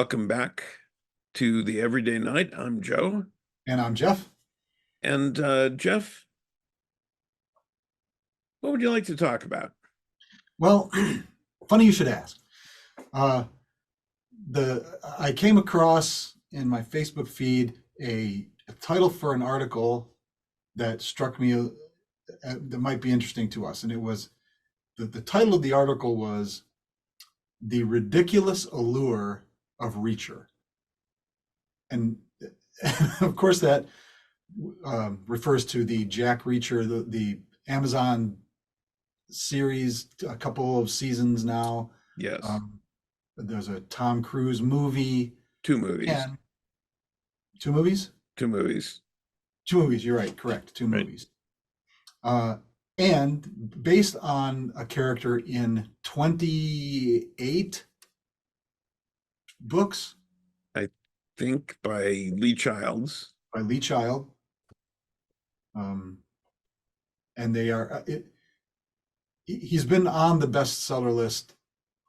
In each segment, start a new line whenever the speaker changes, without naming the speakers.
Welcome back to the Everyday Night. I'm Joe.
And I'm Jeff.
And Jeff, what would you like to talk about?
Well, funny you should ask. Uh, the I came across in my Facebook feed a title for an article that struck me that might be interesting to us, and it was the title of the article was "The Ridiculous Allure of Reacher," and, and of course that refers to the Jack Reacher, the Amazon series, a couple of seasons now.
Yes,
Um, there's a Tom Cruise movie
two movies.
and two movies.
Two movies.
Two movies. You're right. Correct. Two
Right.
movies. Uh, and based on a character in 28 books
I think by Lee Childs.
by Lee Child. Um, and they are he's been on the bestseller list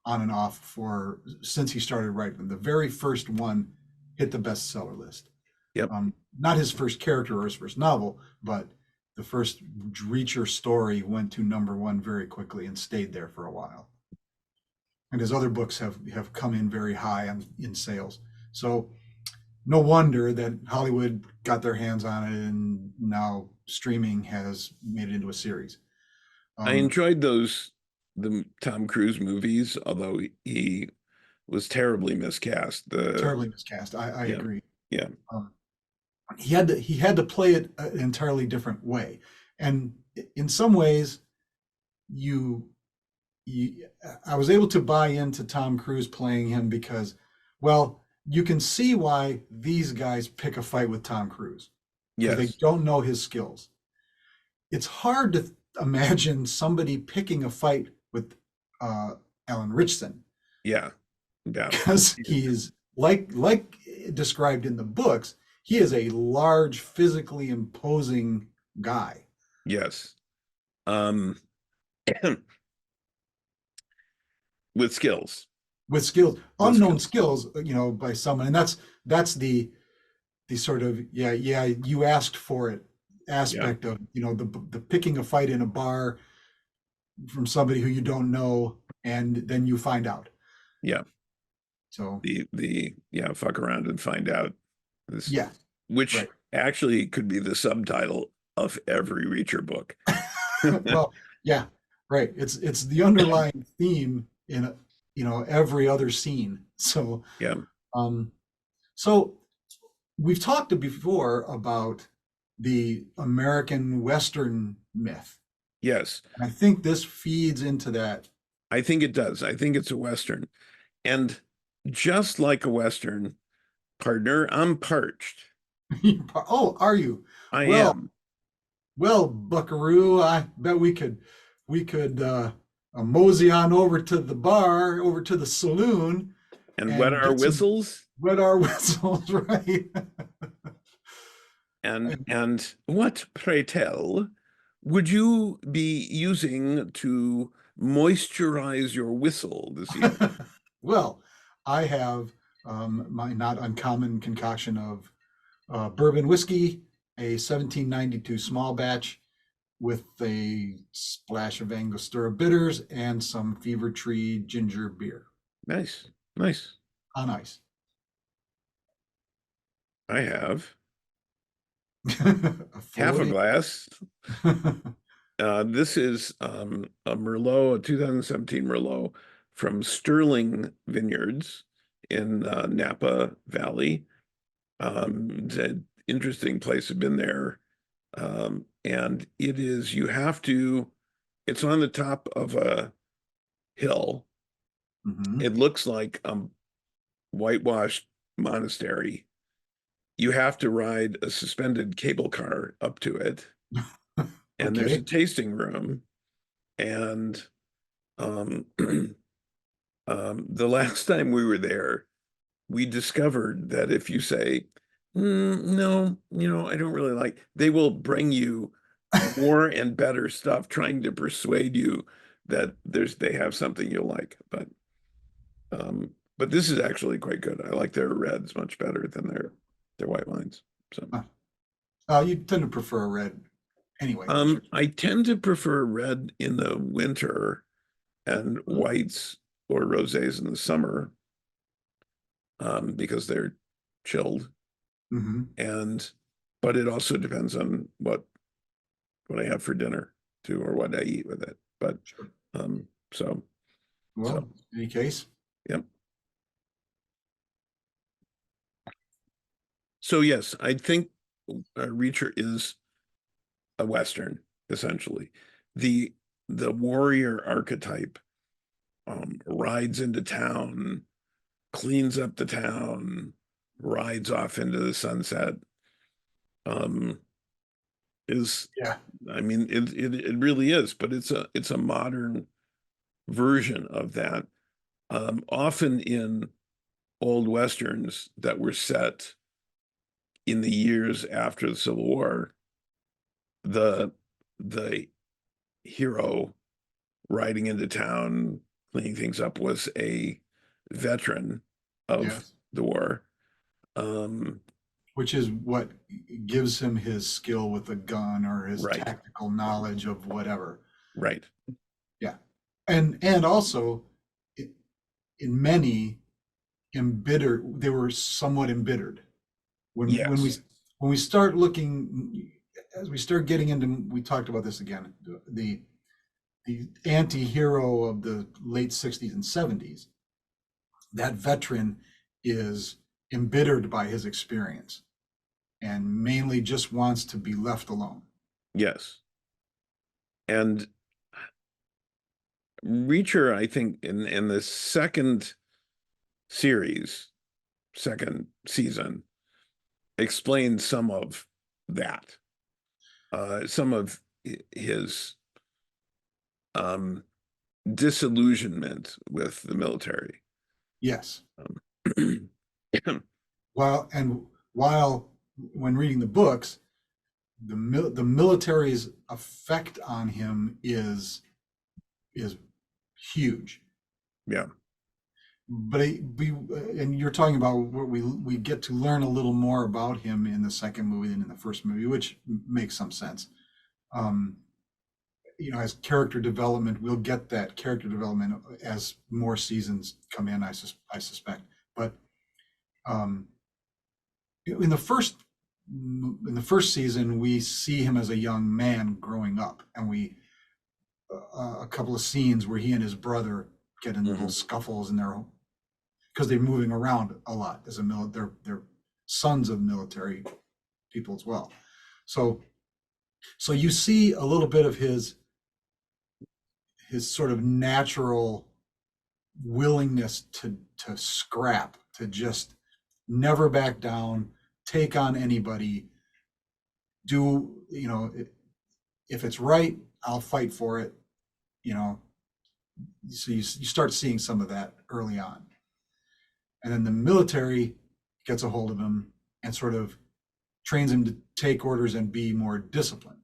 on and off for since he started writing them. The very first one hit the bestseller list.
Yep.
Not his first character or his first novel, but the first Reacher story went to number one very quickly and stayed there for a while. And his other books have come in very high in sales. So no wonder that Hollywood got their hands on it, and now streaming has made it into a series.
I
Um,
enjoyed the Tom Cruise movies, although he was terribly miscast.
Terribly miscast. I
Yeah,
agree.
yeah,
Um, he had to play it an entirely different way, and in some ways, you, you I was able to buy into Tom Cruise playing him because, well, you can see why these guys pick a fight with Tom Cruise because they
yes,
don't know his skills. It's hard to imagine somebody picking a fight with uh, Alan Richson
yeah, yeah.
because he is like described in the books. He is a large, physically imposing guy
Yes. Um, with skills.
with skills,
With
unknown
skills.
skills, by someone, and that's the sort of yeah you asked for it
Yeah,
aspect of the picking a fight in a bar from somebody who you don't know, and then you find out.
yeah.
So
The yeah, fuck around and find out. This,
yeah,
which
right.
actually could be the subtitle of every Reacher book.
Well, yeah, right. It's the underlying theme in every other scene. So
Yeah.
um so we've talked before about the American Western myth.
Yes.
And I think this feeds into that.
I think it does. I think it's a Western. And just like a Western, partner, I'm parched.
Oh, are you?
I
Well,
am.
well, Buckaroo, I bet we could mosey on over to the bar, over to the saloon,
And wet
and
our
get some
whistles.
wet our whistles, right?
And what, pray tell, would you be using to moisturize your whistle this evening?
Well, I have my not uncommon concoction of bourbon whiskey, a 1792 small batch with a splash of Angostura bitters and some Fever Tree ginger beer
Nice. Nice.
on ice.
I have
A
half a
40.
glass. This is a Merlot, a 2017 Merlot from Sterling Vineyards in Napa Valley. It's an interesting place. I've been there. And it is, it's on the top of a hill.
Mhm.
It looks like a whitewashed monastery. You have to ride a suspended cable car up to it. And there's a
Okay.
tasting room. And um, the last time we were there, we discovered that if you say, no, I don't really like, they will bring you more and better stuff, trying to persuade you that they have something you'll like. But um, But this is actually quite good. I like their reds much better than their white wines. So,
Huh. You tend to prefer a red anyway, don't you?
I tend to prefer red in the winter and whites or rosés in the summer, because they're chilled.
Mm-hmm.
And but it also depends on what I have for dinner too, or what I eat with it. But
Sure.
um, so so
Well, in any case,
yep. So yes, I think Reacher is a Western essentially. The the warrior archetype rides into town, cleans up the town, rides off into the sunset. Um, is
yeah,
I mean it really is, but it's a modern version of that. Often in old westerns that were set in the years after the Civil War, the the hero riding into town, cleaning things up was a veteran of
yes,
the war. Um,
which is what gives him his skill with a gun or his
right,
tactical knowledge of whatever.
right.
Yeah, and also i- in many embittered, they were somewhat embittered when
Yes,
we start looking as we start getting into, we talked about this again, the anti-hero of the late 60s and 70s, that veteran is embittered by his experience and mainly just wants to be left alone.
yes. And Reacher, I think in the second series, second season, explains some of that. Some of his um, disillusionment with the military.
Yes.
Um,
While when reading the books, the military's effect on him is huge.
yeah,
But and you're talking about where we get to learn a little more about him in the second movie than in the first movie, which makes some sense. Um, as character development, we'll get that character development as more seasons come in. I suspect, but um, in the first season, we see him as a young man growing up, and we a couple of scenes where he and his brother get in little
mhm,
scuffles, and because they're moving around a lot as a they're sons of military people as well. So you see a little bit of his sort of natural willingness to scrap, to just never back down, take on anybody, do, if it's right, I'll fight for it, you know. So you start seeing some of that early on. And then the military gets a hold of him and sort of trains him to take orders and be more disciplined.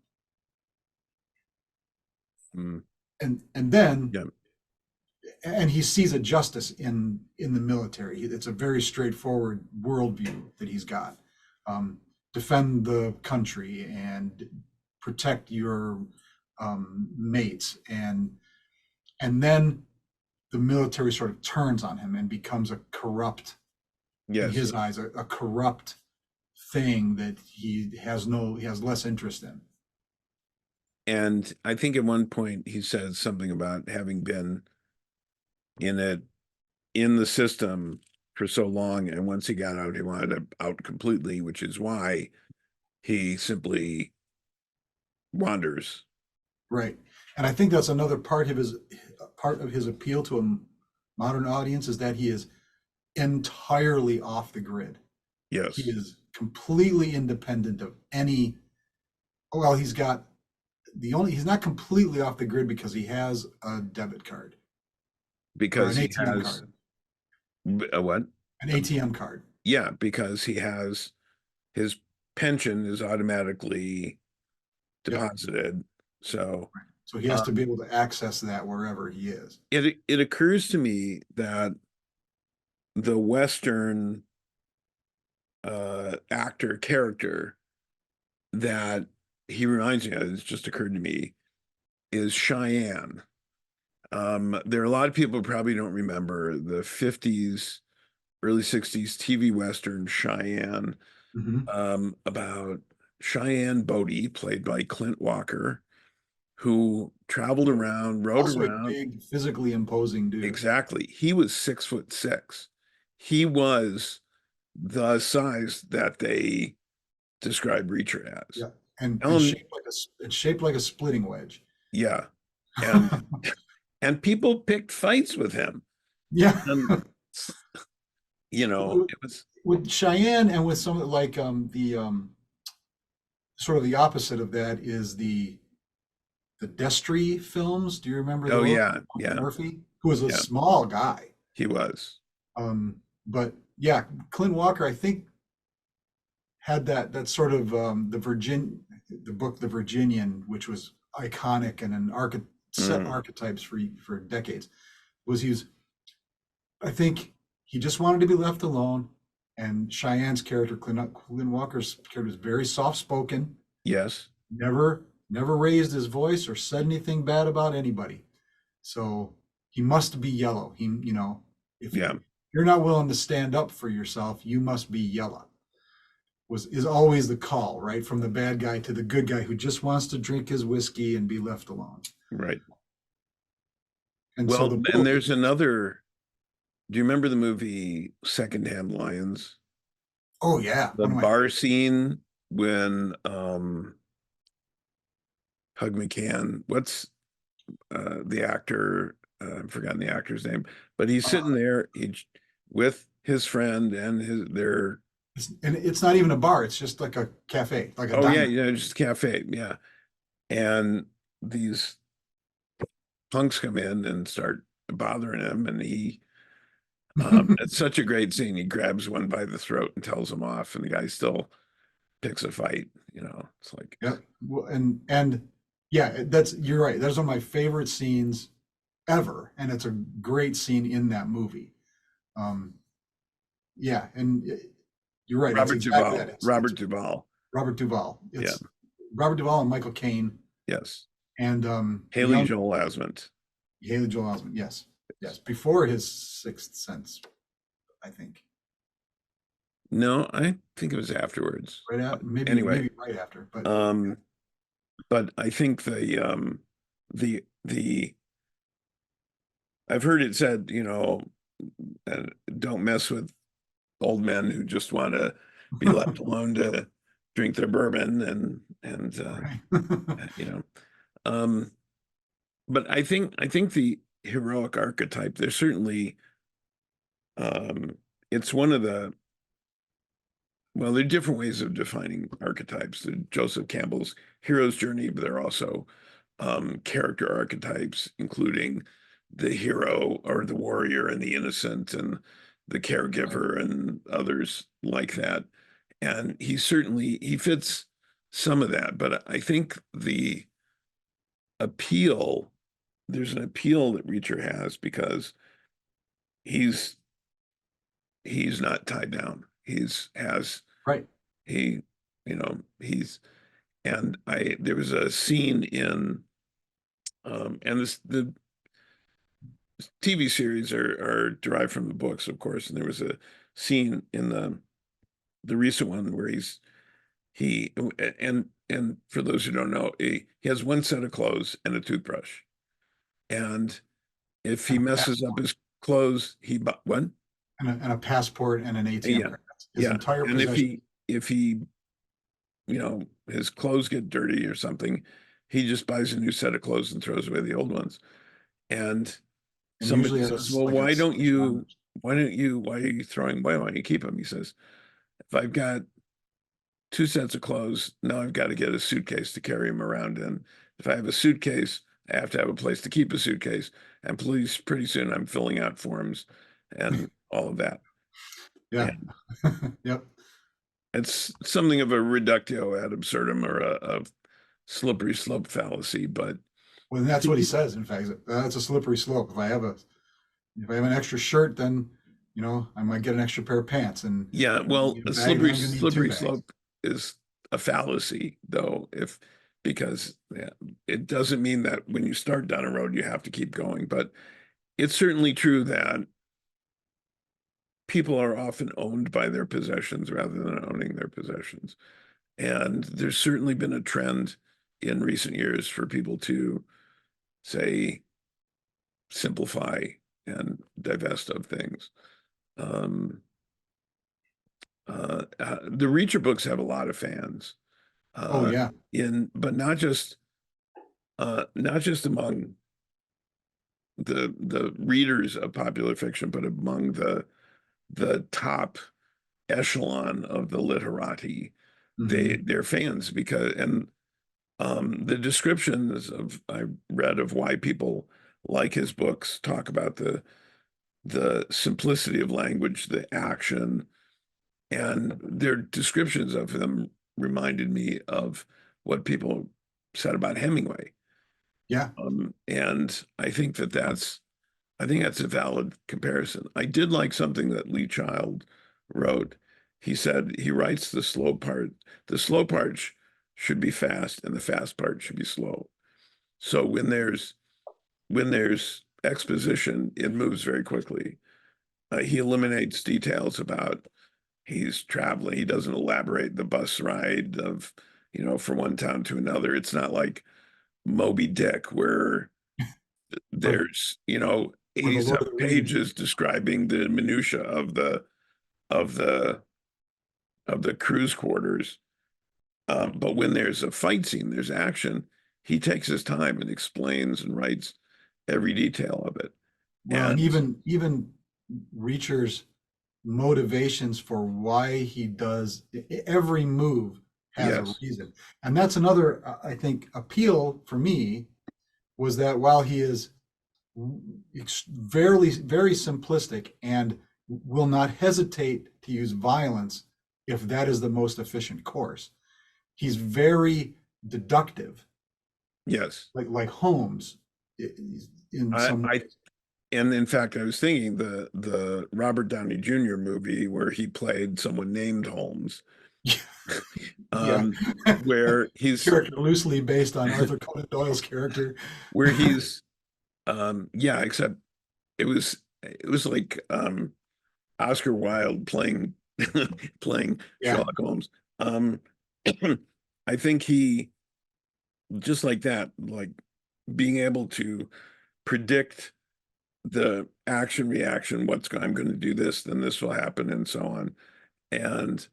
mm,
And then
yeah,
he sees a justice in the military. It's a very straightforward worldview that he's got. Defend the country and protect your mates, and then the military sort of turns on him and becomes a corrupt, in
yes.
his eyes, a corrupt thing that he has less interest in.
And I think at one point he says something about having been in it in the system for so long, and once he got out, he wanted out completely, which is why he simply wanders.
Right. And I think that's another part of his appeal to a modern audience, is that he is entirely off the grid. He
Yes,
is completely independent of any, well, he's not completely off the grid because he has a debit card or
because
an
he
ATM
has
card,
a what?
an ATM card.
Yeah, because he has his pension is automatically
Yep.
deposited. So
So he has to be able to access that wherever he is.
it occurs to me that the Western actor character that he reminds me of, it's just occurred to me, is Cheyenne. There are a lot of people who probably don't remember the 50s, early 60s TV Western Cheyenne,
Hmm.
about Cheyenne Bodie, played by Clint Walker, who traveled around, rode
Also a
around.
big, physically imposing dude.
Exactly. He was 6'6". He was the size that they describe Reacher as.
Yeah, and
Alan,
shaped like it's shaped like a splitting wedge.
yeah. And people picked fights with him.
Yeah.
And it was,
With Cheyenne and with some like the sort of the opposite of that is the Destry films. Do you remember
oh
those?
yeah, yeah,
Murphy, who was a
yeah,
small guy.
he was.
But yeah, Clint Walker, I think, had that sort of the book The Virginian, which was iconic and an set
Mm,
archetypes for decades. Was he was I think he just wanted to be left alone. And Cheyenne's character, Clint Walker's character, was very soft spoken,
yes,
never raised his voice or said anything bad about anybody. So he must be yellow. If
yeah,
you're not willing to stand up for yourself, you must be yellow. Is always the call, right? From the bad guy to the good guy who just wants to drink his whiskey and be left alone.
right.
And so
Well,
the
and
book,
there's another. Do you remember the movie Secondhand Lions?
oh yeah,
The
one of my
bar scene when Hug McCann, what's the actor? I've forgotten the actor's name, but he's
uh,
sitting there with his friend and their.
and it's not even a bar, it's just like a cafe, like a
Oh yeah,
diner.
yeah, just a cafe, yeah. And these punks come in and start bothering him, and it's such a great scene. He grabs one by the throat and tells him off, and the guy still picks a fight. It's like,
Yeah. Well, and yeah, that's you're right. That's one of my favorite scenes ever, and it's a great scene in that movie. Um, yeah, and you're right. It's
Robert
exactly that.
Duvall.
It's
Robert Duvall.
Robert Duvall.
Yeah.
It's Robert Duvall and Michael Caine
Yes.
and the
Haley
young
Joel Osment.
Haley Joel Osment. Yes, yes. Before his Sixth Sense, I think.
No, I think it was afterwards.
Right at
Anyway,
maybe right after, but
um, but I think the I've heard it said, uh, don't mess with old men who just want to be left alone to drink their bourbon and
right.
you know. Um, but I think the heroic archetype, there's certainly it's one of the well, there are different ways of defining archetypes. Joseph Campbell's hero's journey, but there are also character archetypes, including the hero or the warrior and the innocent and the caregiver and others like that. And he fits some of that, but I think appeal, there's an appeal that Reacher has because he's he's not tied down. He's has
Right.
he he's and I there was a scene in and the TV series are derived from the books, of course, and there was a scene in the recent one where he and for those who don't know, he has one set of clothes and a toothbrush. And if he
And a
messes up
passport.
his clothes, what?
And a passport and an ATM
Yeah,
card. That's his
yeah.
entire
And if
possession.
he his clothes get dirty or something, he just buys a new set of clothes and throws away the old ones. And
And
somebody
usually
says,
it's
"Well,
like a
why are you throwing why don't you keep them?" He says, "If I've got two sets of clothes, now I've got to get a suitcase to carry them around in. If I have a suitcase, I have to have a place to keep a suitcase. And please, pretty soon I'm filling out forms and all of that."
yeah.
And
Yep.
it's something of a reductio ad absurdum or a slippery slope fallacy, but
Well, that's what he says. In fact, that's a slippery slope. If I have an extra shirt, then You know, I might get an extra pair of pants, and
Yeah,
you
well,
get a
a
bag, then
slippery
I'm going to need two
slippery
bags.
slope is a fallacy, though, if because yeah, it doesn't mean that when you start down a road you have to keep going. But it's certainly true that people are often owned by their possessions rather than owning their possessions. And there's certainly been a trend in recent years for people to say simplify and divest of things. Um, the Reacher books have a lot of fans,
Oh
uh,
yeah.
but not just among the readers of popular fiction, but among the top echelon of the literati.
Hmm.
They're fans because the descriptions of I read of why people like his books talk about the simplicity of language, the action, and their descriptions of them reminded me of what people said about Hemingway.
Yeah.
And I think that's a valid comparison. I did like something that Lee Child wrote. He said he writes the slow part. The slow part should be fast, and the fast part should be slow. So when there's exposition, it moves very quickly. He eliminates details about he's traveling. He doesn't elaborate the bus ride of, from one town to another. It's not like Moby Dick where
Or
there's,
or the Lord
87
of the Rings.
pages describing the minutia of the of the cruise quarters. But when there's a fight scene, there's action, he takes his time and explains and writes every detail of it.
Well, and
And
even Reacher's motivations for why he does every move has a
yes,
reason. And that's another, I think, appeal for me was that while he is very simplistic and will not hesitate to use violence if that is the most efficient course, he's very deductive,
yes.
like Holmes in
I,
some
I
ways.
and in fact, I was thinking the Robert Downey Jr. movie where he played someone named Holmes,
Yeah.
um, where he's
Character loosely based on Arthur Conan Doyle's character.
where he's yeah, except it was like Oscar Wilde playing playing
Yeah.
Sherlock Holmes. Um, I think he just like that, like being able to predict the action reaction, I'm going to do this, then this will happen, and so on. And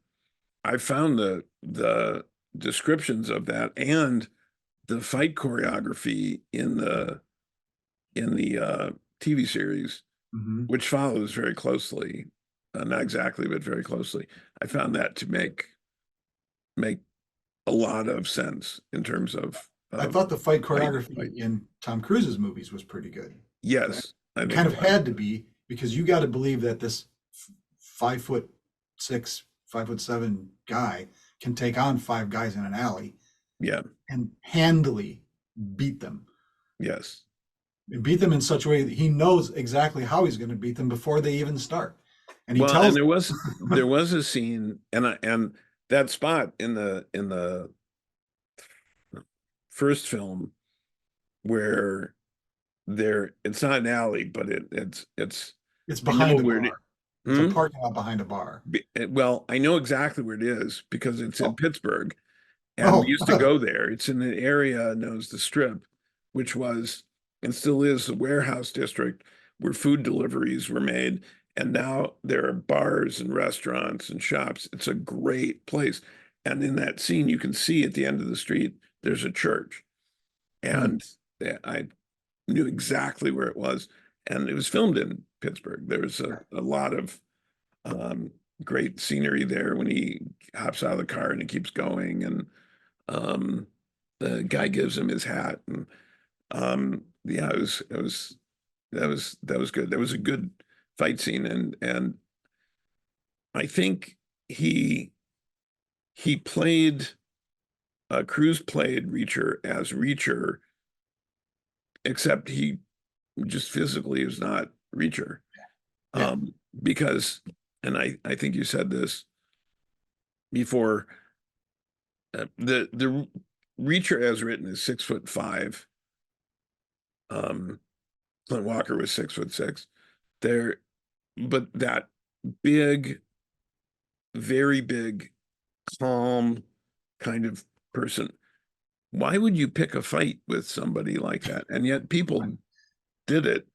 I found the descriptions of that and the fight choreography in the TV series,
Hmm.
which follows very closely, not exactly, but very closely. I found that to make a lot of sense in terms
I
of
thought the fight
fight.
choreography in Tom Cruise's movies was pretty good. Right?
Yes, I
It
think
kind
it
of
was.
had to be because you got to believe that this 5'6", 5'7" guy can take on five guys in an alley
Yeah,
and handily beat them.
yes.
And beat them in such a way that he knows exactly how he's going to beat them before they even start. And he
Well, and
tells
there
them.
was a scene, and that spot in the first film where it's not an alley, but it's
It's
I know
behind a
where
bar.
it.
It's a
Hmm?
parking lot behind a bar.
Well, I know exactly where it is because it's in
Oh,
Pittsburgh, and we
oh,
used to go there. It's in an area known as the Strip, which was and still is the warehouse district where food deliveries were made. And now there are bars and restaurants and shops. It's a great place. And in that scene, you can see at the end of the street, there's a church.
hmm.
And I knew exactly where it was. And it was filmed in Pittsburgh. There was a lot of um, great scenery there when he hops out of the car and he keeps going. And um, the guy gives him his hat. And yeah, that was good. That was a good fight scene. And I think he he played Cruz played Reacher as Reacher, except he just physically is not Reacher.
Yeah.
because, and I think you said this before, the Reacher as written is 6'5". Clint Walker was 6'6". There, but that big, very big, calm kind of person. Why would you pick a fight with somebody like that? And yet people did it.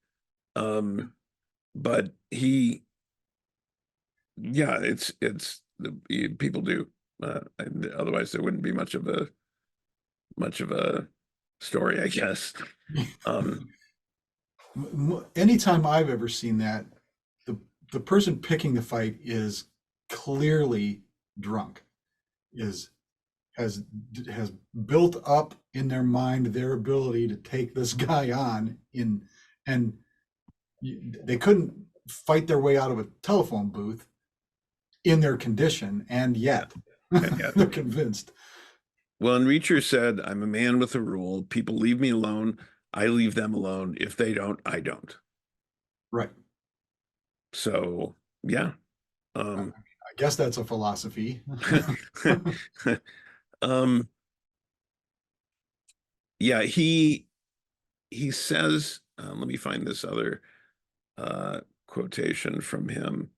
But he, yeah, it's the people do. And otherwise there wouldn't be much of a story, I guess. Um,
Anytime I've ever seen that, the the person picking the fight is clearly drunk, is has has built up in their mind their ability to take this guy on in, and they couldn't fight their way out of a telephone booth in their condition, and
yeah,
yet
and yet.
they're convinced.
Well, and Reacher said, I'm a man with a rule. People leave me alone. I leave them alone. If they don't, I don't.
Right.
So yeah.
I
Um,
guess that's a philosophy.
um, yeah, he says, let me find this other uh quotation from him.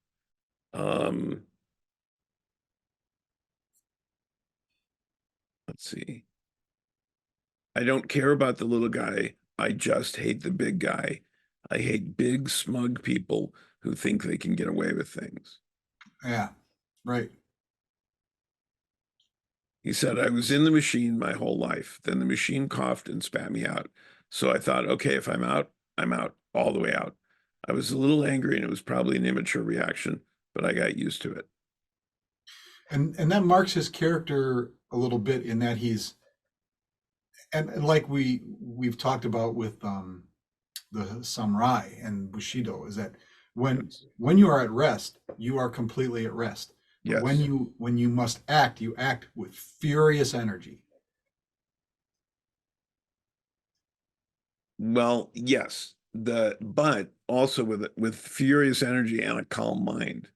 Um, let's see. I don't care about the little guy. I just hate the big guy. I hate big, smug people who think they can get away with things.
Yeah. Right.
He said, I was in the machine my whole life. Then the machine coughed and spat me out. So I thought, okay, if I'm out, I'm out, all the way out. I was a little angry and it was probably an immature reaction, but I got used to it.
And that marks his character a little bit in that he's, and like we've talked about with the samurai and bushido, is that
Yes.
when you are at rest, you are completely at rest, but
Yes.
when you must act, you act with furious energy.
Well, yes. But also with furious energy and a calm mind.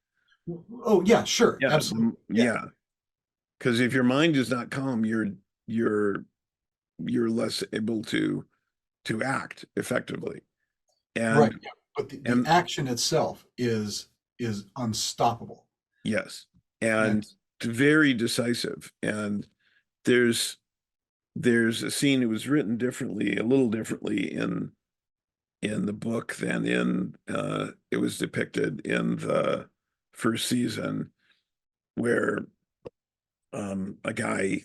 Oh yeah, sure,
Yeah,
absolutely, yeah.
yeah. Because if your mind is not calm, you're you're less able to act effectively.
Right,
And
yeah. But the
and
action itself is unstoppable.
yes,
And
and very decisive. And there's there's a scene. It was written differently, a little differently in the book than in it was depicted in the first season, where a guy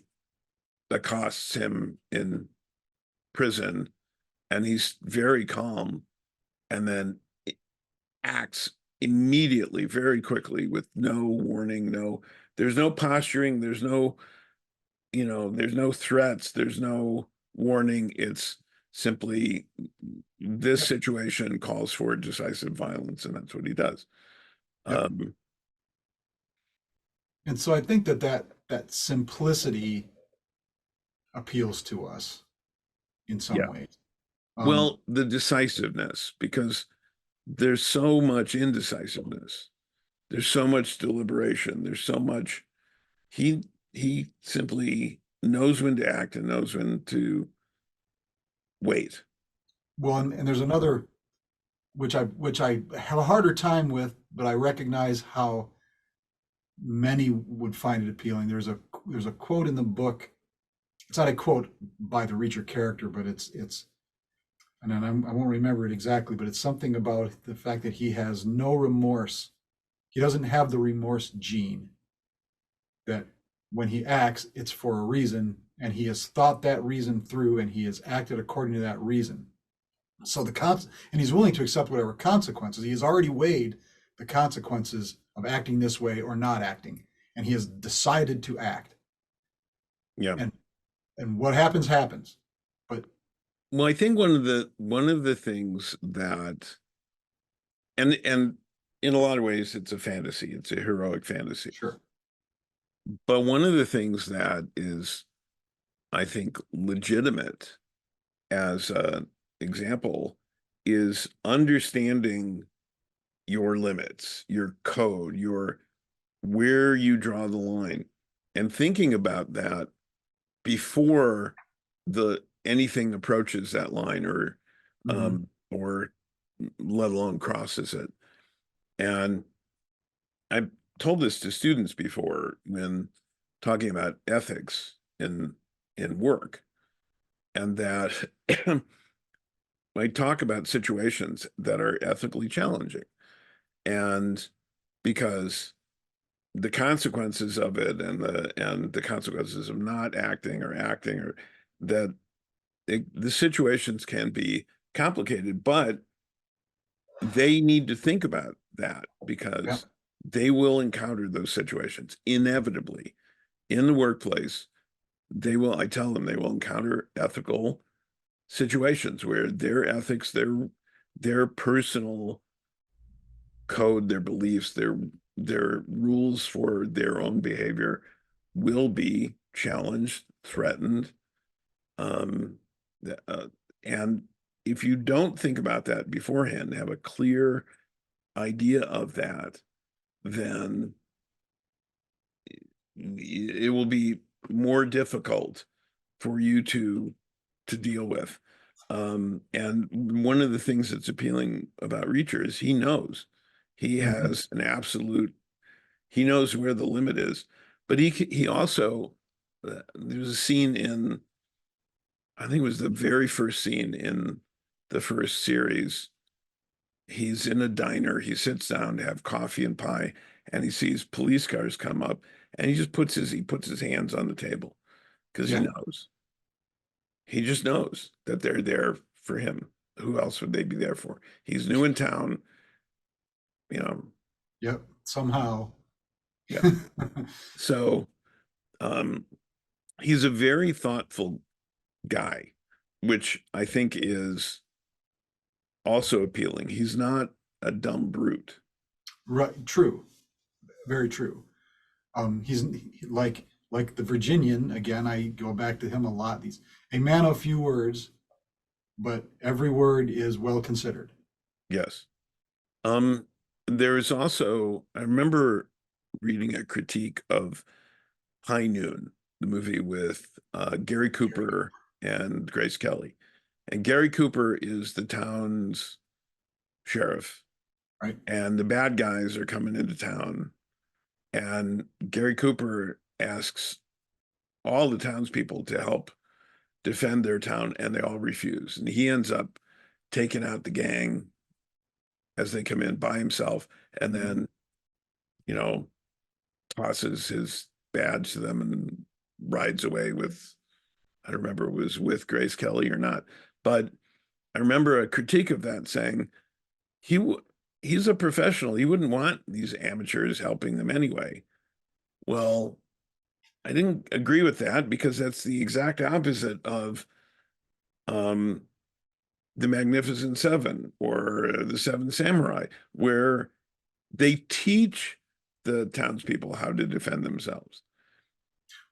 accosts him in prison, and he's very calm, and then acts immediately, very quickly, with no warning, there's no posturing, there's no, there's no threats, there's no warning. It's simply this
yep.
situation calls for decisive violence, and that's what he does.
Yep.
Um,
And so I think that simplicity appeals to us in some
yeah.
ways. Um,
Well, the decisiveness, because there's so much indecisiveness. There's so much deliberation. There's so much. He simply knows when to act and knows when to wait.
well, and there's another which I have a harder time with, but I recognize how many would find it appealing. There's a quote in the book. It's not a quote by the Reacher character, but it's and then I won't remember it exactly, but it's something about the fact that he has no remorse. He doesn't have the remorse gene. That when he acts, it's for a reason, and he has thought that reason through, and he has acted according to that reason. So and he's willing to accept whatever consequences. He has already weighed the consequences of acting this way or not acting, and he has decided to act.
Yeah.
And what happens happens. But
Well, I think one of the things that, and in a lot of ways it's a fantasy, it's a heroic fantasy.
sure,
But one of the things that is, I think, legitimate as an example is understanding your limits, your code, your where you draw the line, and thinking about that before the anything approaches that line
Hmm.
or let alone crosses it. And I've told this to students before when talking about ethics in work, and that I talk about situations that are ethically challenging. And because the consequences of it and the consequences of not acting or acting or that the situations can be complicated, but they need to think about that
Yeah.
because they will encounter those situations inevitably in the workplace. They will, I tell them, they will encounter ethical situations where their ethics, their personal code, their beliefs, their rules for their own behavior will be challenged, threatened. Um, uh, and if you don't think about that beforehand, have a clear idea of that, then it will be more difficult for you to deal with. And one of the things that's appealing about Reacher is he knows he
Hmm.
has an absolute, he knows where the limit is, but he also there's a scene in, I think it was the very first scene in the first series. He's in a diner. He sits down to have coffee and pie, and he sees police cars come up, and he puts his hands on the table because he
Yeah.
knows. He just knows that they're there for him. Who else would they be there for? He's new in town, you know.
Yep. Somehow.
Yeah. So um, he's a very thoughtful guy, which I think is also appealing. He's not a dumb brute.
Right. True. Very true. He's like the Virginian again. I go back to him a lot. He's a man of few words, but every word is well considered.
Yes. Um, there's also, I remember reading a critique of High Noon, the movie with Gary Cooper and Grace Kelly. And Gary Cooper is the town's sheriff,
Right.
and the bad guys are coming into town. And Gary Cooper asks all the townspeople to help defend their town, and they all refuse. And he ends up taking out the gang as they come in by himself, and
Mhm.
then, you know, tosses his badge to them and rides away with, I don't remember if it was with Grace Kelly or not, but I remember a critique of that saying he he's a professional. He wouldn't want these amateurs helping them anyway. Well, I didn't agree with that because that's the exact opposite of um, the Magnificent Seven or the Seven Samurai, where they teach the townspeople how to defend themselves.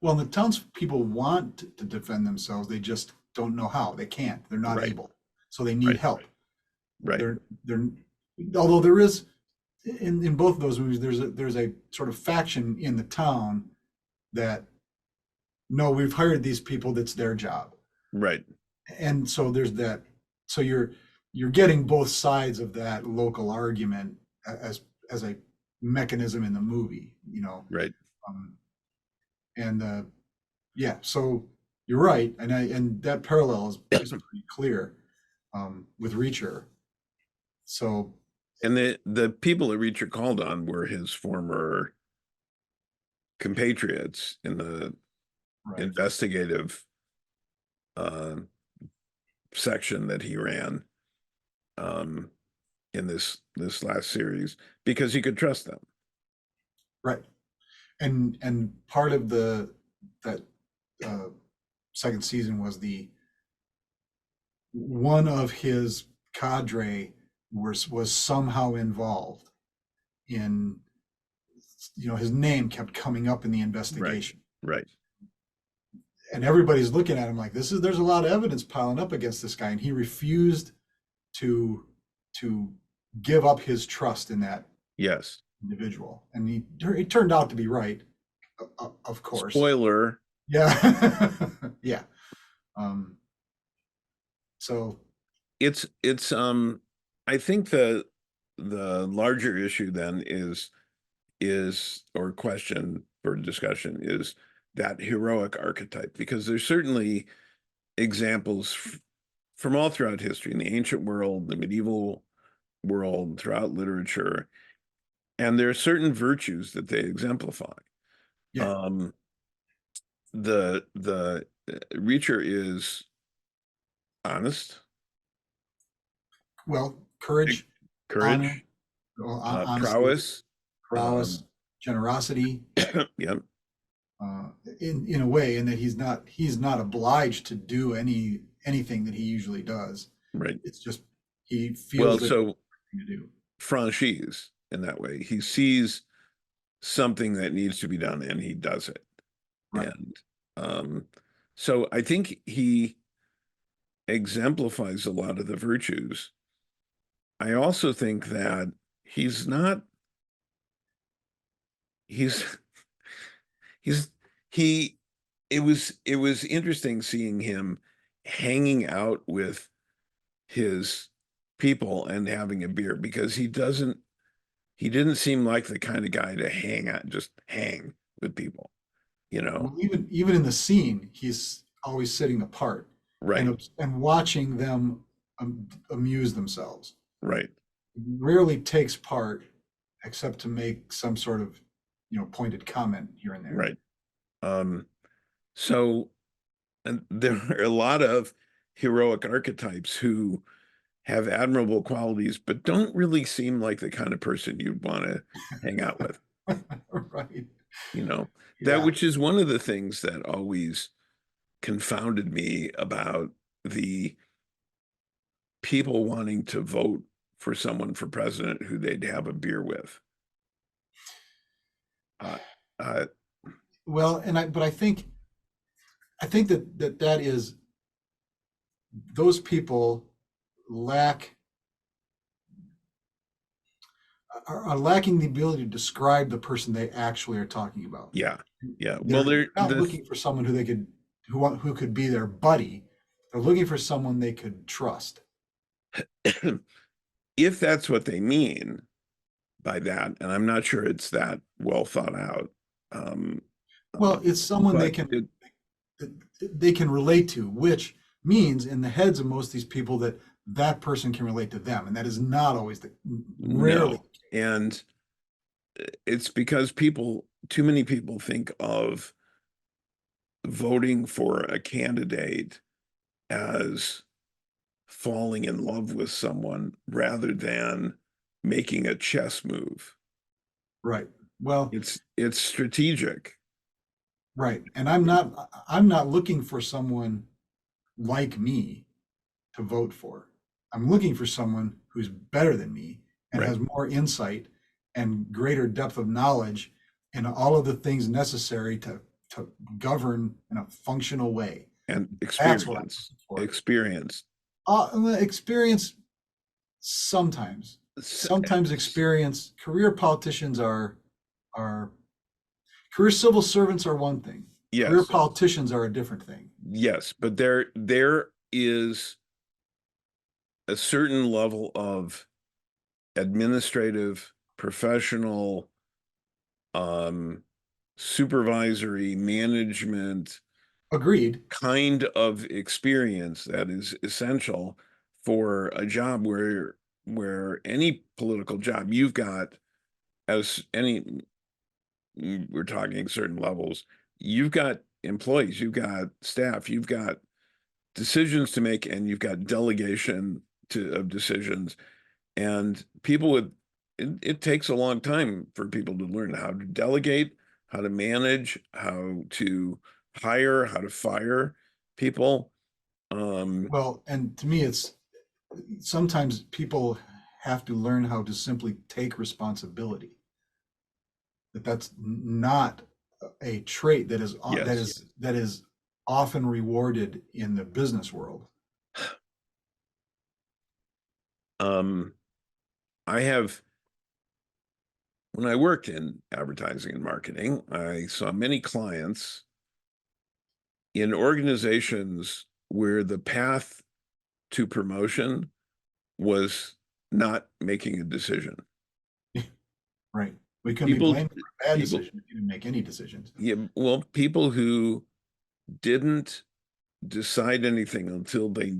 Well, the townspeople want to defend themselves. They just don't know how. They can't. They're not
Right,
able. So they need
right,
help.
right,
They're although there is in both of those movies there's a sort of faction in the town that no, we've hired these people. That's their job.
right,
And so there's that. So you're getting both sides of that local argument as a mechanism in the movie,
right.
um, and yeah. So you're right, and that parallel is pretty clear with Reacher. So
And the people that Reacher called on were his former compatriots in the
right,
investigative uh, section that he ran um, in this last series because he could trust them.
right, and part of the that uh, second season was the one of his cadre was somehow involved in, his name kept coming up in the
Right,
investigation,
right,
and everybody's looking at him like there's a lot of evidence piling up against this guy, and he refused to to give up his trust in that
Yes.
individual. And he turned out to be right, of course.
Spoiler.
Yeah. Yeah. Um, so
It's I think the larger issue then is or question for discussion is that heroic archetype, because there's certainly examples from all throughout history, in the ancient world, the medieval world, throughout literature, and there are certain virtues that they exemplify.
yeah,
Um, the Reacher is honest,
well, courage, honor,
courage,
well, honesty,
prowess.
prowess, generosity,
Yeah,
uh, in a way, in that he's not obliged to do anything that he usually does.
right.
It's just he
Well,
feels that
so
to do.
franchise in that way. He sees something that needs to be done and he does it.
Right.
And um, so I think he exemplifies a lot of the virtues. I also think that he's not, he's, he's, he, it was interesting seeing him hanging out with his people and having a beer, because he didn't seem like the kind of guy to hang out, just hang with people, you know?
Well, even in the scene, he's always sitting apart
Right,
and watching them amuse themselves.
right,
Rarely takes part except to make some sort of pointed comment here and there.
right. Um, so and there are a lot of heroic archetypes who have admirable qualities, but don't really seem like the kind of person you'd want to hang out with,
Right.
you know? That
Yeah.
which is one of the things that always confounded me about the people wanting to vote for someone for president who they'd have a beer with. Uh, uh,
Well, but I think that is those people lack are lacking the ability to describe the person they actually are talking about.
yeah, yeah. Well,
They're
there,
not looking for someone who could be their buddy. They're looking for someone they could trust.
if that's what they mean by that, and I'm not sure it's that well thought out, um, uh,
Well, it's someone
but it,
they can relate to, which means in the heads of most of these people that that person can relate to them, and that is not always the rarely.
no, and it's because too many people think of voting for a candidate as falling in love with someone rather than making a chess move.
Right. Well,
It's strategic.
right. And I'm not looking for someone like me to vote for. I'm looking for someone who's better than me and
Right.
has more insight and greater depth of knowledge and all of the things necessary to govern in a functional way.
And
That's what I'm
experience,
looking for.
experience.
Experience sometimes.
S-
Sometimes experience. Are career civil servants are one thing. Career
Yes,
politicians are a different thing.
yes, but there is a certain level of administrative, professional, um, supervisory, management
Agreed.
kind of experience that is essential for a job where any political job you've got, as any, we're talking certain levels, you've got employees, you've got staff, you've got decisions to make, and you've got delegation of decisions. And people it takes a long time for people to learn how to delegate, how to manage, how to hire, how to fire people. Um,
Well, and to me, it's sometimes people have to learn how to simply take responsibility. That's not a trait that is
yes.
often rewarded in the business world.
Um, I have, when I worked in advertising and marketing, I saw many clients in organizations where the path to promotion was not making a decision.
Right. We couldn't be
People,
blamed for a bad
people,
decision if you didn't make any decisions.
yeah, well, people who didn't decide anything until they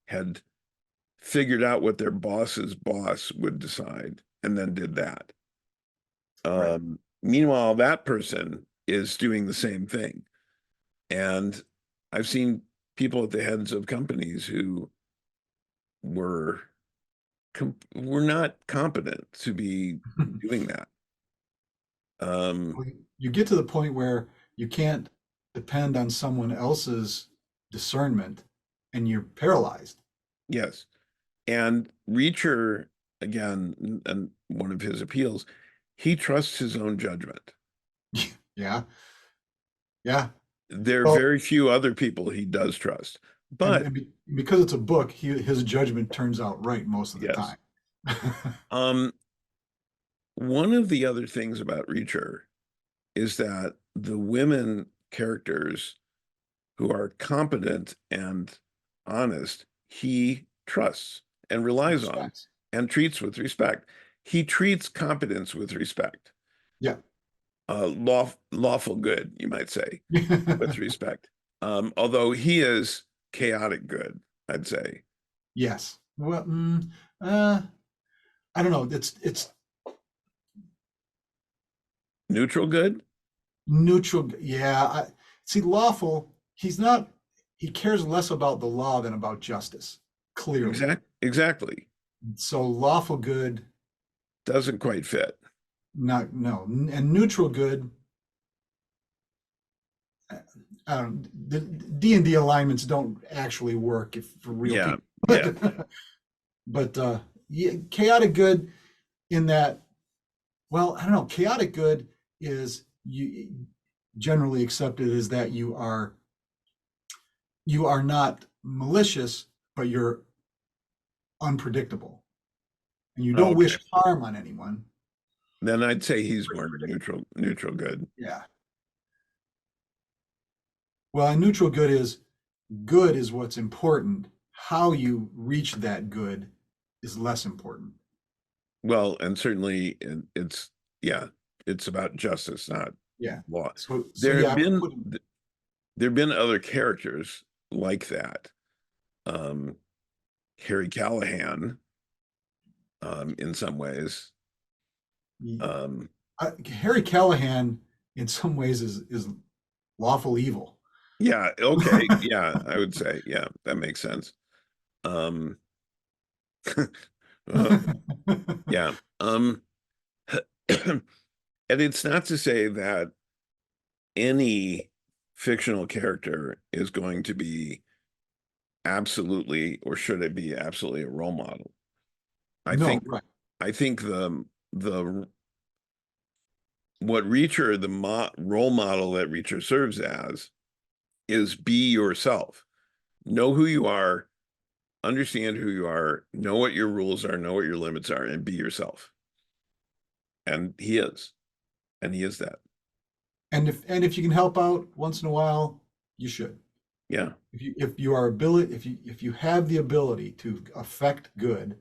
had figured out what their boss's boss would decide and then did that.
Right.
Meanwhile, that person is doing the same thing. And I've seen people at the heads of companies who were were not competent to be doing that. Um,
Well, you get to the point where you can't depend on someone else's discernment and you're paralyzed.
yes. And Reacher, again, and one of his appeals, he trusts his own judgment.
Yeah. Yeah.
There are
Well,
very few other people he does trust.
and,
But
because it's a book, his judgment turns out right most of the
yes,
time.
um, one of the other things about Reacher is that the women characters who are competent and honest, he trusts and relies on
Respects.
and treats with respect. He treats competence with respect,
Yeah.
lawful good, you might say, with respect. Although he is chaotic good, I'd say.
Yes. Well, uh, I don't know. It's
Neutral good?
neutral. Yeah. See, lawful. He's not. He cares less about the law than about justice. Clearly.
Exactly.
So lawful good,
Doesn't quite fit.
not no, and neutral good. I don't. The D&D alignments don't actually work if for real
Yeah,
people.
yeah.
But yeah, chaotic good in that. Well, I don't know. Chaotic good is you generally accepted is that you are not malicious, but you're unpredictable, and you don't
Okay.
wish harm on anyone.
Then I'd say he's
Pretty
more
predictable.
neutral good.
Yeah. Well, and neutral good is what's important. How you reach that good is less important.
Well, and certainly it's yeah, it's about justice, not
Yeah.
law.
So
There
yeah,
have
I would
been
put him.
there have been other characters like that. Um, Harry Callahan, in some ways. Um,
Harry Callahan, in some ways, is lawful evil.
yeah, okay, yeah, I would say, yeah, that makes sense. Um, uh, yeah. And it's not to say that any fictional character is going to be absolutely, or should it be absolutely a role model. I
No,
think
right.
I think the what Reacher, the role model that Reacher serves as is be yourself. Know who you are, understand who you are, know what your rules are, know what your limits are, and be yourself. And he is. And he is that.
And if you can help out once in a while, you should.
Yeah.
If you have the ability to affect good,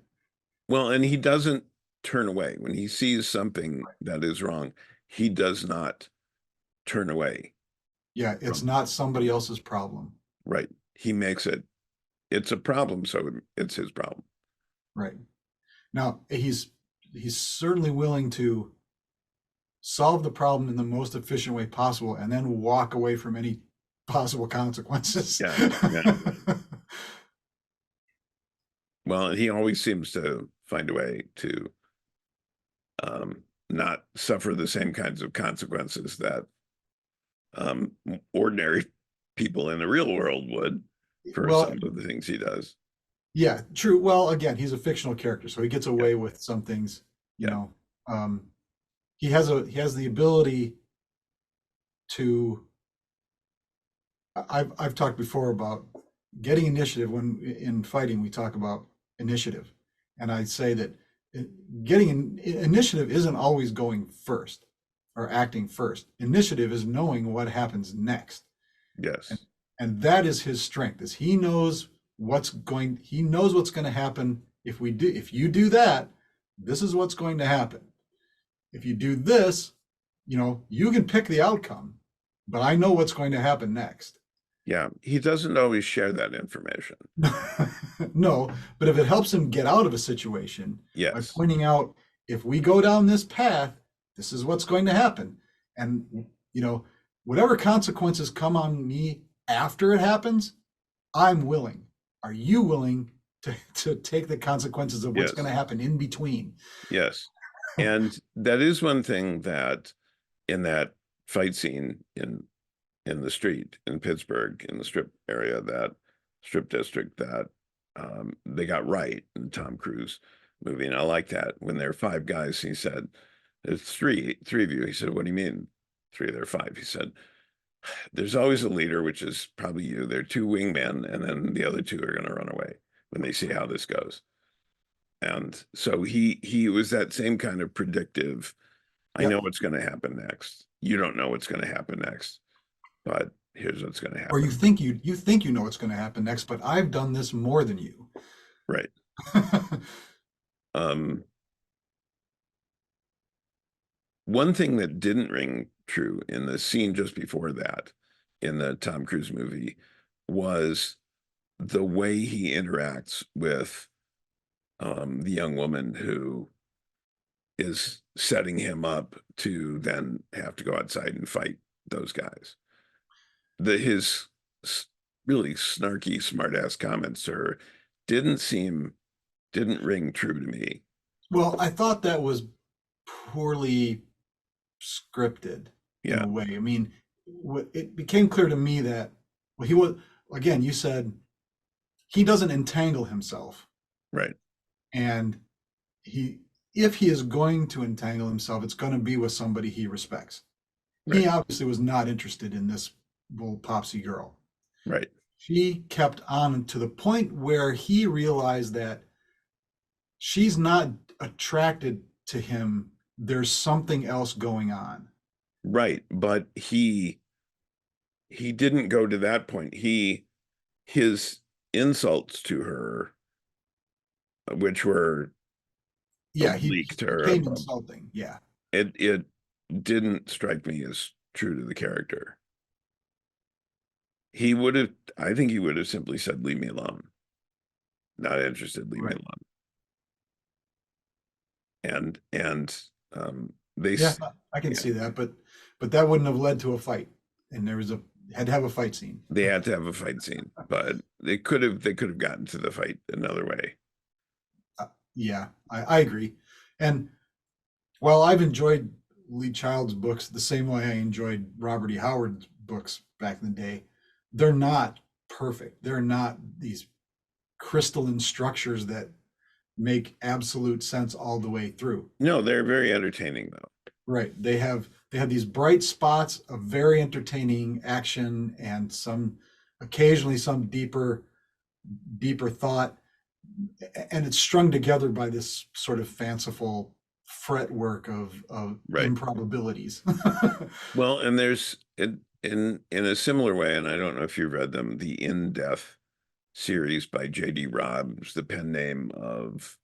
Well, and he doesn't turn away. When he sees something that is wrong, he does not turn away
yeah, it's
from,
not somebody else's problem.
right. He makes it, it's a problem, so it's his problem.
Right. Now, he's certainly willing to solve the problem in the most efficient way possible and then walk away from any possible consequences.
Yeah. Yeah. Well, he always seems to find a way to not suffer the same kinds of consequences that um, ordinary people in the real world would for
Well,
some of the things he does.
yeah, true. Well, again, he's a fictional character, so he gets
Yeah.
away with some things, you
Yeah.
know. Um, he has the ability to I've talked before about getting initiative when in fighting we talk about initiative. And I say that initiative isn't always going first or acting first. Initiative is knowing what happens next. And
Yes.
and that is his strength, is he knows what's going to happen. If you do that, this is what's going to happen. If you do this, you can pick the outcome, but I know what's going to happen next.
Yeah. He doesn't always share that information.
No, but if it helps him get out of a situation by
Yes.
pointing out, if we go down this path, this is what's going to happen. And, you know, whatever consequences come on me after it happens, I'm willing. Are you willing to take the consequences of what's going to
Yes.
happen in between?
Yes. And that is one thing that in that fight scene in the street in Pittsburgh, in the strip area, that strip district, that they got right in the Tom Cruise movie. And I like that. When there are five guys, he said, there's three of you. He said, what do you mean? Three, there are five. He said, there's always a leader, which is probably you. There are two wingmen, and then the other two are going to run away when they see how this goes. And so he was that same kind of predictive. I know
Yep.
what's going to happen next. You don't know what's going to happen next, but here's what's going to
Or
happen.
you think you know what's going to happen next, but I've done this more than you.
Right. Um, One thing that didn't ring true in the scene just before that, in the Tom Cruise movie, was the way he interacts with the young woman who is setting him up to then have to go outside and fight those guys. His really snarky, smartass comments to her didn't seem didn't ring true to me.
Well, I thought that was poorly scripted in
Yeah,
a way. I mean, it became clear to me that, well, he was, again, you said he doesn't entangle himself.
right,
And he, if he is going to entangle himself, it's going to be with somebody he respects. He
right,
obviously was not interested in this little popsy girl.
right,
She kept on to the point where he realized that she's not attracted to him. There's something else going on.
right. But he didn't go to that point. His insults to her, which were
Yeah, he
oblique to her,
became insulting. Yeah.
it didn't strike me as true to the character. He would have, I think he would have simply said, "Leave me alone. Not interested. Leave me
Right.
alone." And they,
Yeah, I can
yeah,
see that, but that wouldn't have led to a fight. And there was a had to have a fight scene.
they had to have a fight scene, but they could have gotten to the fight another way.
Yeah, I agree. And while I've enjoyed Lee Child's books the same way I enjoyed Robert E. Howard's books back in the day, they're not perfect. They're not these crystalline structures that make absolute sense all the way through.
No, they're very entertaining though.
Right. They have these bright spots of very entertaining action and some occasionally some deeper thought, and it's strung together by this sort of fanciful fretwork of
Right.
improbabilities.
Well, and there's in a similar way, and I don't know if you've read them, the In Death series by J.D. Robb's the pen name of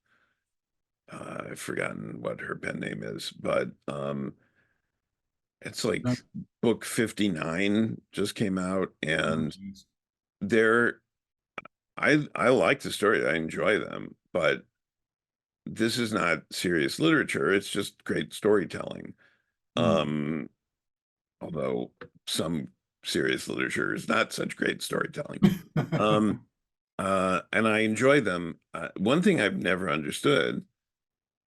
I've forgotten what her pen name is, but it's like
No,
book 59 just came out,
oh,
and
geez.
they're I like the story. I enjoy them, but this is not serious literature. It's just great storytelling.
Hmm.
Um, Although some serious literature is not such great storytelling. Um, and I enjoy them. One thing I've never understood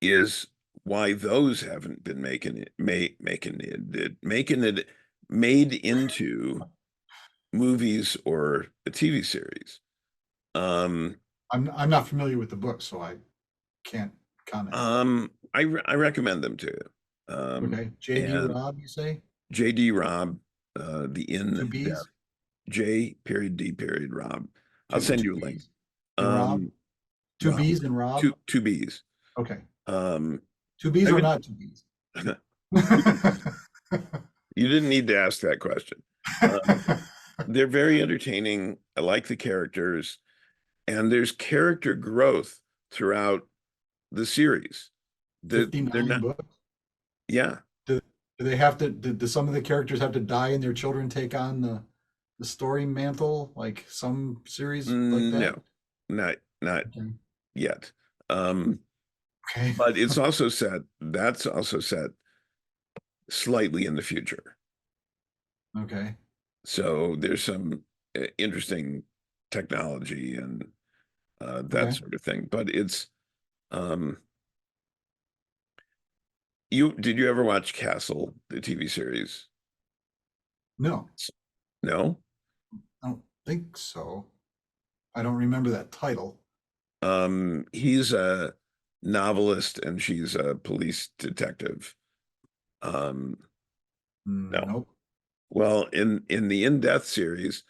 is why those haven't been making it made into movies or a TV series. Um,
I'm not familiar with the book, so I can't comment.
I recommend them to you.
Okay, J.D.
And
Robb, you say?
J.D. Robb, the
Two
In Depth,
B's,
J period D period Robb. I'll send
two
you a link.
B's, and Robb, two
Robb,
B's and Robb.
two B's.
Okay,
Um,
To bees
I
or
would,
not to bees?
you didn't need to ask that question. Um, they're very entertaining. I like the characters, and there's character growth throughout the series. They're
59
not,
books.
yeah.
Do, do they have to, do some of the characters have to die and their children take on the story mantle like some series like that?
No, not
Okay.
yet. Um,
Okay.
but that's also set slightly in the future.
Okay.
So there's some interesting technology and that
Okay.
sort of thing. But it's um, you did you ever watch Castle, the TV series?
No,
No.
I don't think so. I don't remember that title.
He's a novelist and she's a police detective. Um, no.
Nope.
Well, in the In Death series,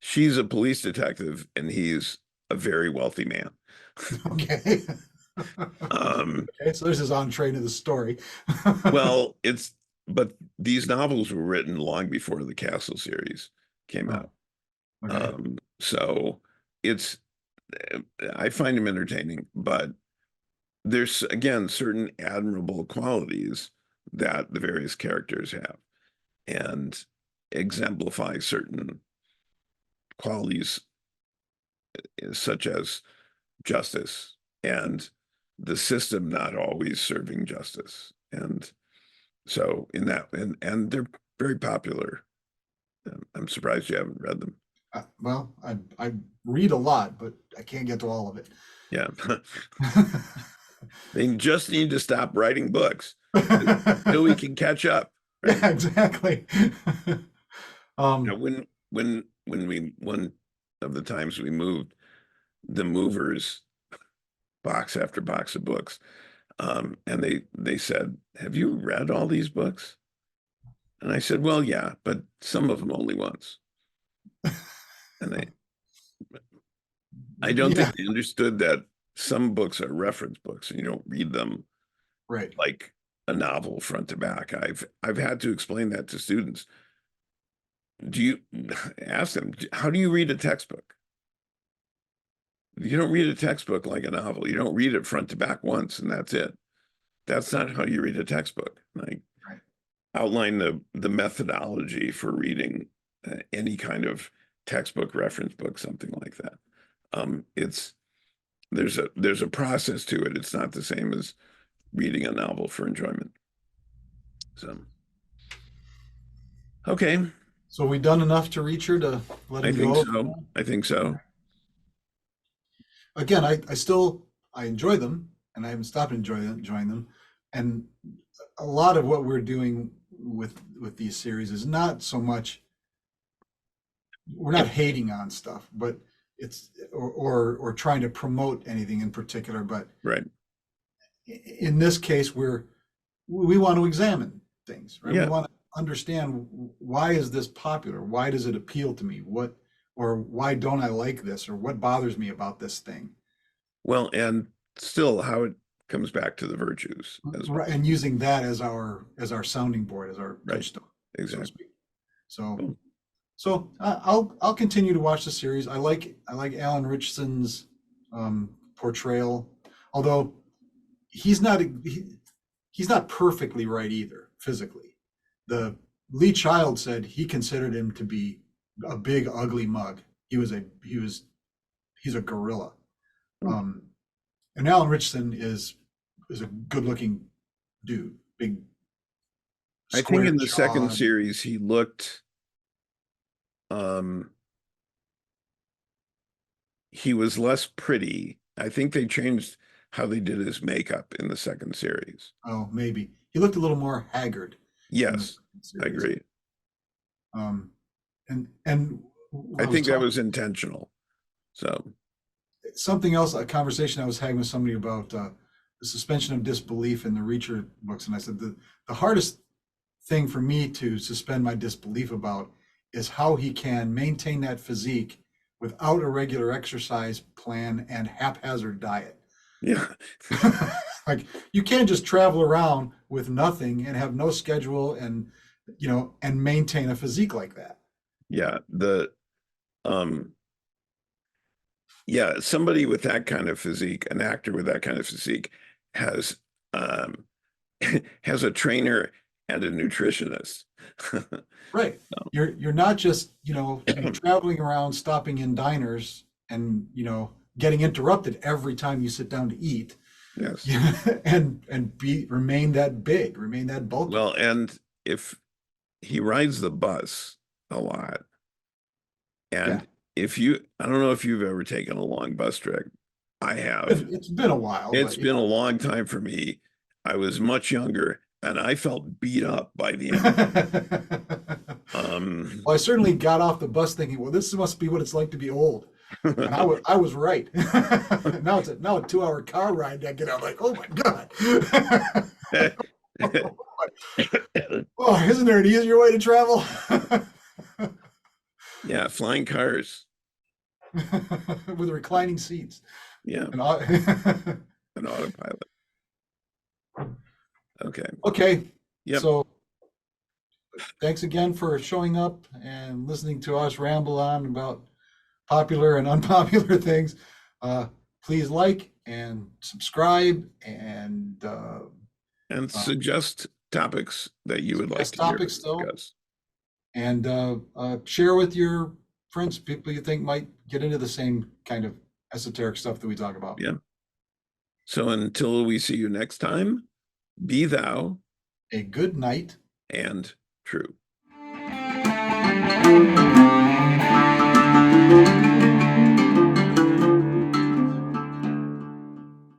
she's a police detective and he's a very wealthy man.
Okay.
Um,
Okay, so there's his entree to the story.
well, but these novels were written long before the Castle series came
Oh,
out.
okay.
So it's I find him entertaining, but there's again certain admirable qualities that the various characters have and exemplify certain qualities such as justice and the system not always serving justice. And so in that and they're very popular. I'm surprised you haven't read them.
Well, I read a lot, but I can't get to all of it.
Yeah. They just need to stop writing books so we can catch up, right?
Yeah, exactly.
You know,
Um,
when we one of the times we moved the movers box after box of books, and they said, "Have you read all these books?" And I said, "Well, yeah, but some of them only once." And I don't
yeah,
think they understood that some books are reference books and you don't read them
right.
like a novel front to back. I've had to explain that to students. Do you ask them, how do you read a textbook? You don't read a textbook like a novel. You don't read it front to back once and that's it. That's not how you read a textbook. Like
Right.
outline the methodology for reading any kind of textbook, reference book, something like that. It's there's a process to it. It's not the same as reading a novel for enjoyment. So okay,
So we done enough to reach her to let
I
him
think
go?
so. I think so.
Again, I still I enjoy them, and I haven't stopped enjoying them. And a lot of what we're doing with these series is not so much we're not hating on stuff, but it's or trying to promote anything in particular. But
Right.
in this case, we want to examine things, right? We
Yeah.
want to understand why is this popular? Why does it appeal to me? What or why don't I like this? Or what bothers me about this thing?
Well, and still how it comes back to the virtues as
Right,
well.
and using that as our sounding board, as our
Right.
touchstone, so to
Exactly.
speak. So
Cool.
I'll continue to watch the series. I like Alan Richardson's portrayal, although he's not he's not perfectly right either physically. The Lee Child said he considered him to be a big ugly mug. He's a gorilla. Um, and Alan Richardson is a good looking dude, big
I think
square
in the second
jaw.
series he looked um he was less pretty. I think they changed how they did his makeup in the second series.
Oh, maybe he looked a little more haggard in the
Yes,
second
I
series.
agree.
Um, and
I
I was
think that
talking
was intentional. So,
something else, a conversation I was having with somebody about the suspension of disbelief in the Reacher books, and I said the hardest thing for me to suspend my disbelief about is how he can maintain that physique without a regular exercise plan and haphazard diet.
yeah.
Like you can't just travel around with nothing and have no schedule and and maintain a physique like that.
Yeah, um yeah, somebody with that kind of physique, an actor with that kind of physique has um has a trainer and a nutritionist.
Right. You're not just, you're traveling around stopping in diners and, getting interrupted every time you sit down to eat.
Yes.
Yeah, and be remain that big, remain that bulky.
Well, and if he rides the bus a lot,
Yeah.
and if you, I don't know if you've ever taken a long bus trip. I have.
It's been a while,
It's
but
been a long time for me. I was much younger and I felt beat up by the end. Um,
well, I certainly got off the bus thinking, well, this must be what it's like to be old. And I was right. Now a 2 hour car ride. I get out like, oh my God. Oh, isn't there an easier way to travel?
yeah, flying cars.
With reclining seats.
Yeah,
And
an autopilot. Okay.
okay,
Yep.
so thanks again for showing up and listening to us ramble on about popular and unpopular things. Uh, Please like and subscribe and
And
uh,
suggest topics that you would like
suggest
to hear
topics
us
still,
discuss.
and share with your friends, people you think might get into the same kind of esoteric stuff that we talk about.
Yeah. So until we see you next time, be thou
A good night.
and true.